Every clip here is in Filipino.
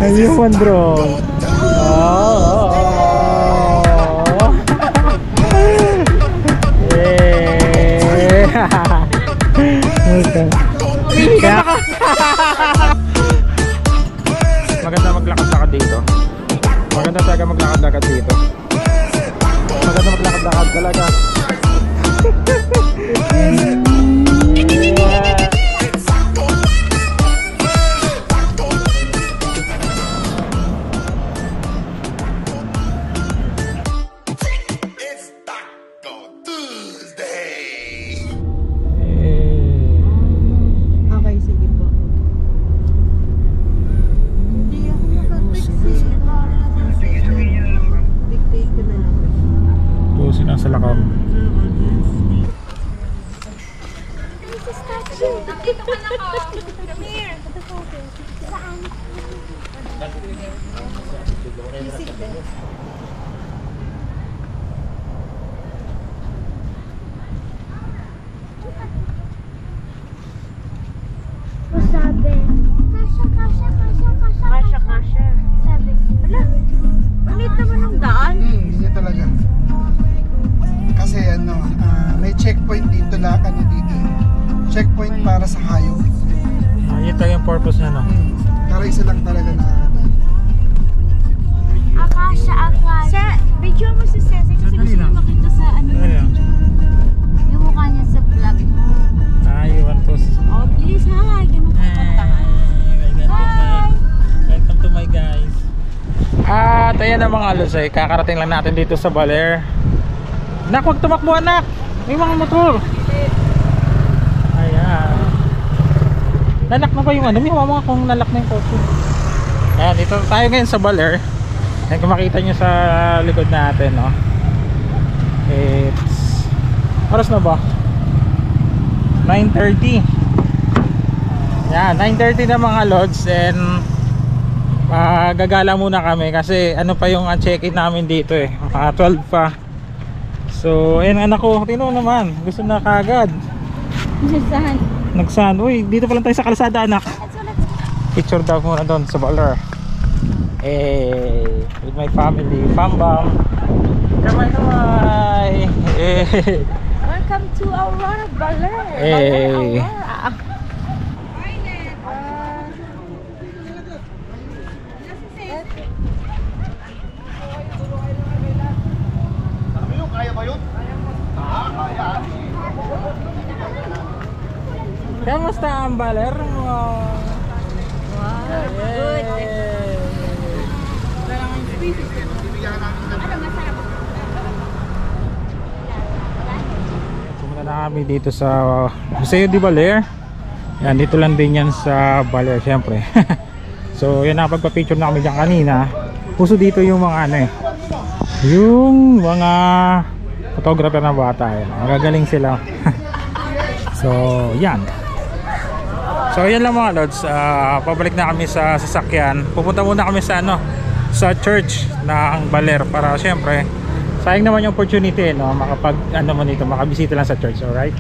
Human drone. Oh. Okay. Kaya maganda maglakad-lakad dito. Maganda talaga maglakad-lakad dito. Maganda maglakad-lakad talaga. Sa lakam. Dito ka na ko. Come here. Saan? Sabi. Kasha. Sabi. Wala. Palit naman ng daan. Hindi talaga. Kasi ano, may checkpoint dito dito. Checkpoint para sa hayop. Yun talaga yung purpose niya, no? Pero isa lang talaga na Akasha. Sa video mo si Ceci kasi gusto niya makita sa ano yung mukha niya sa vlog mo. You want to... Oh, please ha. Ganun ka puntahan. Hi! Welcome to my guys. At ayan na mga alusay, kakarating lang natin dito sa Baler. Nak, huwag tumakbo anak. May mga motor. Ayan. Nalak na ba yung ano? May hawa kung nalak na yung kotse. Ayan, dito tayo ngayon sa Baler. Ayan, kung makita nyo sa likod natin, no? It's... oras na ba? 9:30. Ayan, 9:30 na mga lods. And gagala muna kami kasi ano pa yung check-in namin dito eh. 12 pa. So, ayan anak ko, tino naman, gusto na kagad. Saan? Nagsan, uy, dito pa lang tayo sa kalsada anak. Picture daw muna doon sa Baler. With my family, Pambam. Kamay. Welcome to Aurora Baler. Aurora. kaya ba yun? Kaya. Kamusta ang Baler mo? Good. Pumunta na kami dito sa Museo de Baler. Yan, dito lang din yan sa Baler syempre. So yan, nakapagpa-picture na kami dyan kanina. Puso dito yung mga ano eh, yung mga photographer na bata eh. Magagaling sila. So yan. So yan lang mga lods, pabalik na kami sa sasakyan. Pupunta muna kami sa ano, sa church ng Baler para syempre sayang naman yung opportunity no, makapag ano mo nito, makabisita lang sa church. Alright,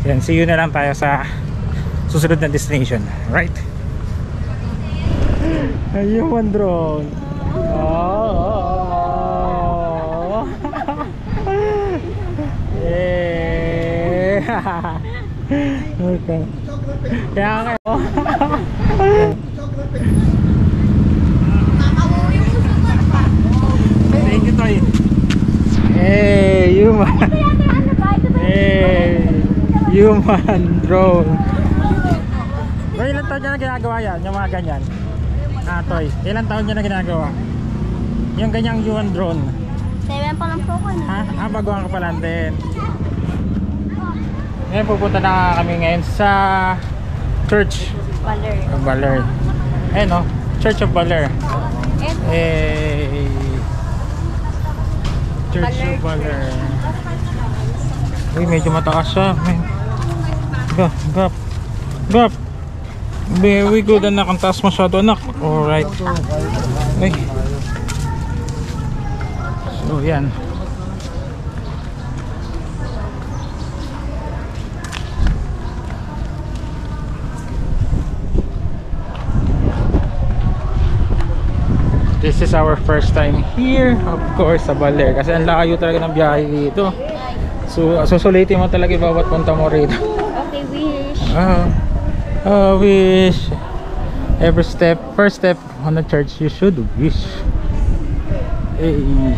yan, see you na lang tayo sa susunod na destination. Right, human drone. Oh. Okay. Kaya kayo. Thank you, Toy. Hey, human. Hey, human drone. Toy, ilan taon niya na ginagawa yan? Yung mga ganyan. Toy, ilan taon niya na ginagawa? Yung ganyang human drone. 7 pa lang po ko na. Baguhan ka pa lang din. Ngayon pupunta na kami ngayon sa Church Baler. of Baler. Eh no, Church of Baler. Church of Baler. Uy, medyo mataas siya. Gap. Very good anak, ang taas masyado anak. Alright. Ay. So yan. This is our first time here, of course, sa Baler. Kasi ang layo talaga ng biyahe dito. So, susulitin mo talaga yung bawat punta mo rito. Okay, wish. Wish. Every step, first step on the church, you should wish. Hey.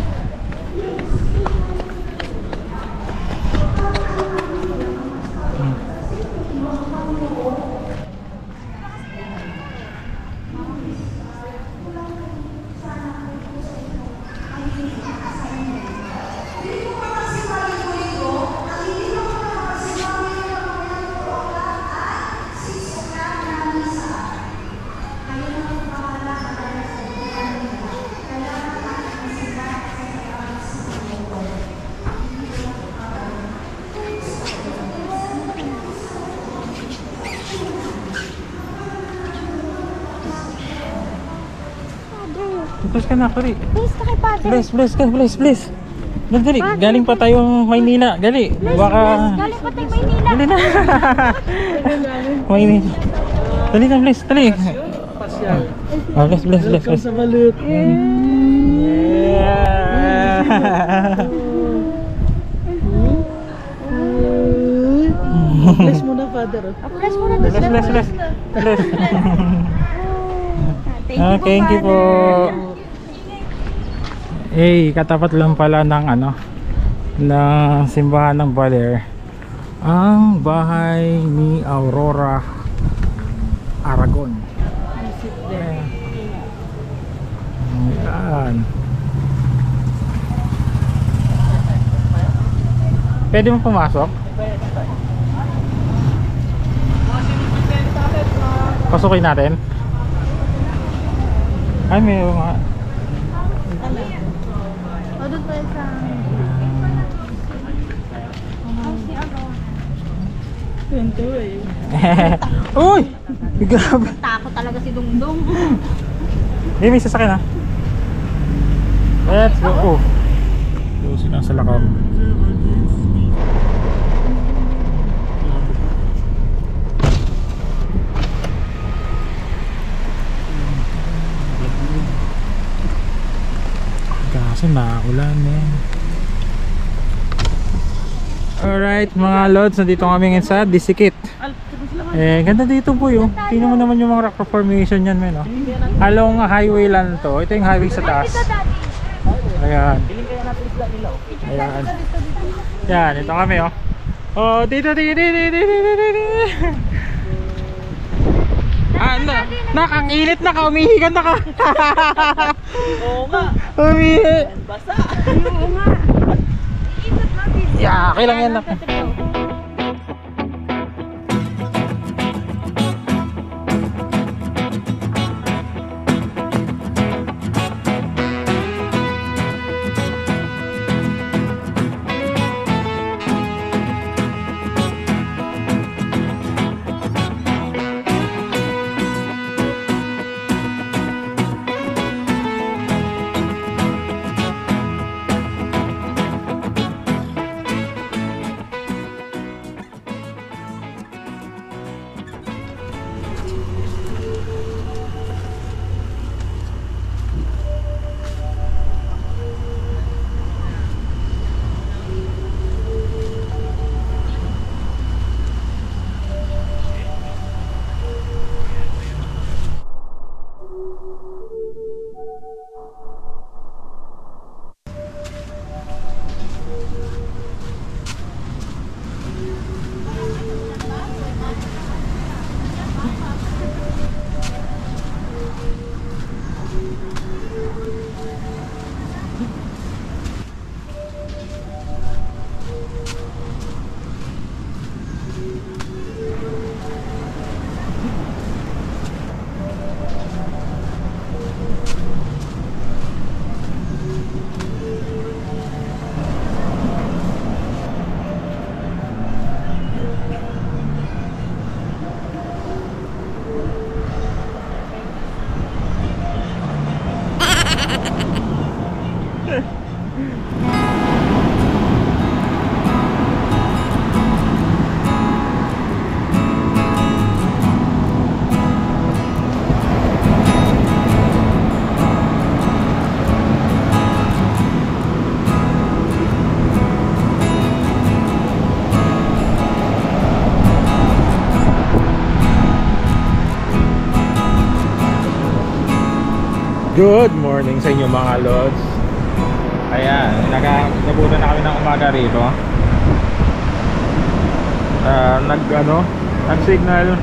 Bless ka na, Kari. Please, ka kay Father. Bless ka, bless. Dali, galing pa tayong Maynila. Dali, baka... Galing pa tayo Maynila. Dali na. Maynila. Dali na, bless, dali. Bless. Welcome sa Balut. Bless mo na, Father. Bless mo na to. Bless. Thank you po. Katapat lang pala ng ng simbahan ng Baler ang bahay ni Aurora Aragon. Ayan. Pwede mo pumasok? Pasukin natin. Ay, may mga... O, doon tayo sa... Uy! Grabe! Takot talaga si Dungdung. May sasakyan ha. Let's go. So, sila sa lakaw. Kasi naulan Alright mga lods, nandito kami ngayon sa Disikit. Ganda dito po yun. Tingnan mo naman yung mga rock formation yan men. Along highway lang to. Ito yung highway sa taas. Ayan. Yan, ito kami dito. Nakang-init na ka, umihigan na ka. Oo nga. Umihi. Basa. Oo nga. Okay lang yan. Good morning sa inyo mga lods. Ayan, nabutan na kami ng umaga rito. Nag-signal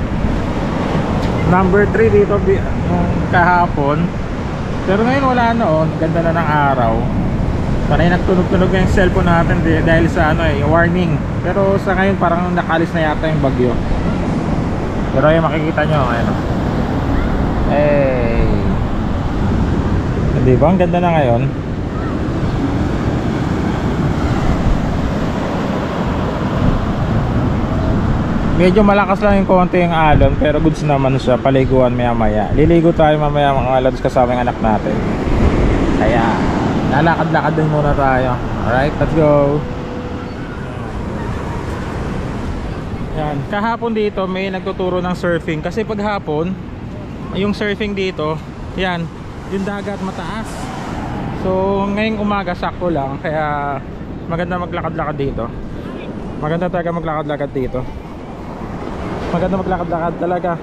number 3 dito kahapon. Pero ngayon wala na, oh. Ganda na ng araw. Parang nagtunog-tunog yung cellphone natin dahil sa warning. Pero sa ngayon parang nakalis na yata yung bagyo. Pero yung makikita nyo, ayun. Hey. Di ba? Ang ganda na ngayon. Medyo malakas lang yung konti yung alon, pero goods naman siya. Paliguan maya maya. Liligo tayo mamaya mga lods kasama yung anak natin. Kaya lalakad-lakad din muna tayo. Alright, let's go. Yan. Kahapon dito may nagtuturo ng surfing. Kasi pag hapon, yung surfing dito, yan, yung dagat mataas. So ngayong umaga sakto lang. Kaya maganda maglakad-lakad dito. Maganda talaga maglakad-lakad dito. Maganda maglakad-lakad talaga.